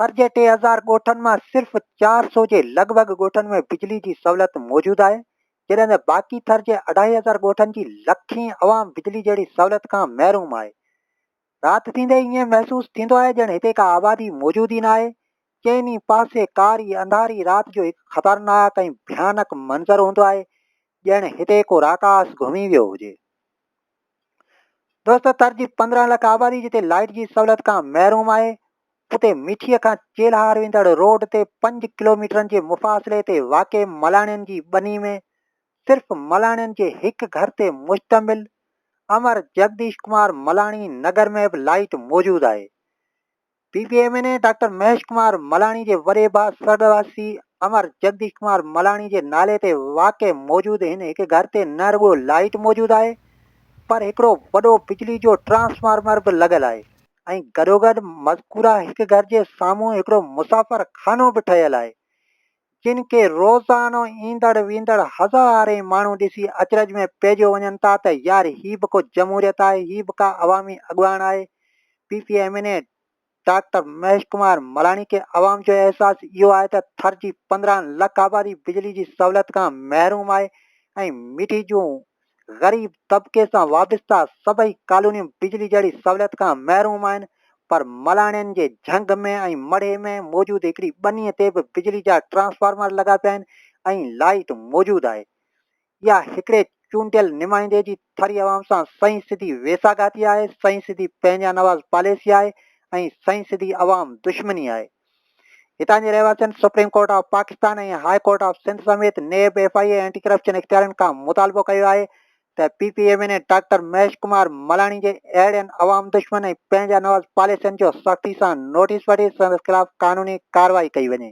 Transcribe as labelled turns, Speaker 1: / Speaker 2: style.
Speaker 1: हर जे 3000 ॻोठनि मां सिर्फ़ 400 जे लॻभॻि ॻोठनि में बिजली जी सहूलियत मौजूदु आहे, जॾहिं त बाक़ी थर जे 2500 ॻोठनि जी लखी अवाम बिजली जहिड़ी सहूलियत खां महरूम आहे। राति थींदे ईअं महसूसु थींदो आहे ॼण हिते का आबादी मौजूदु ई न आहे। चइनी पासे कारी अंधारी राति जो हिकु ख़तरनाक ऐं भयानक मंज़र हूंदो आहे, ॼण हिते को राकास घुमी वियो हुजे। दोस्तो, थर जी 15 लख आबादी जिते लाइट जी सहूलियत खां महरूम आहे, उते मिठीअ खां चेल्हार वेंदड़ रोड ते 5 किलोमीटरनि जे मुफ़ासिले ते वाक़े मलाणियुनि जी ॿनी में सिर्फ़ मलाणियुनि जे हिकु घर ते मुश्तमिल अमर जगदीश कुमार मलाणी नगर में बि लाइट मौजूदु आहे। PPMNA डॉक्टर महेश कुमार मलाणी जे वॾे भाउ सरवासी अमर जगदीश कुमार मलाणी जे नाले ते वाक़े मौजूदु हिन हिकु घर ते न रुॻो लाइट मौजूदु आहे, पर हिकिड़ो वॾो बिजली जो ट्रांसफार्मर बि लॻल आहे ऐं गॾोगॾु मज़कूरा हिकु घर जे साम्हूं हिकिड़ो मुसाफ़िर खानो बि ठहियलु आहे, जिन खे रोज़ानो ईंदड़ वेंदड़ हज़ारे माण्हू ॾिसी अचरज में पइजी वञनि था त यार ही बि को जमहूरियत आहे, ही बि का अवामी अॻुवान आहे। PPMNA डॉक्टर महेश कुमार मलाणी के अवाम जो एहसासु इहो आहे त थर जी 15 लख आबादी बिजली जी सहूलियत खां महरूम आहे ऐं मिठी जूं ग़रीब तबिके सां वाबस्ता सभई कॉलोनियूं बिजली जहिड़ी सहूलियत खां महरूम आहिनि, पर मलाणियुनि जे झंग में ऐं मढ़े में मौजूदु हिकिड़ी ॿनीअ ते बि बिजली जा ट्रांसफार्मर लॻा पिया आहिनि ऐं लाइट मौजूदु आहे। इहा हिकिड़े चूंडियल नुमाइंदे जी थरी अवाम सां सही सिधी वेसाघाती आहे, सही सिधी पंहिंजा नवाज़ पॉलिसी आहे ऐं सही सिधी अवाम दुश्मनी आहे। हितां जे रहवासियुनि सुप्रीम कोर्ट ऑफ पाकिस्तान ऐं हाई कोर्ट ऑफ सिंध समेत नेब FIA एंटी करप्शन इख्तियारनि खां मुतालबो कयो आहे त PPMNA डॉक्टर महेश कुमार मलाणी जे अहिड़नि अवाम दुश्मन ऐं पंहिंजा नवाज़ पॉलिसियुनि जो सख़्ती सां नोटिस वठी संदसि ख़िलाफ़ क़ानूनी कार्रवाई कई वञे।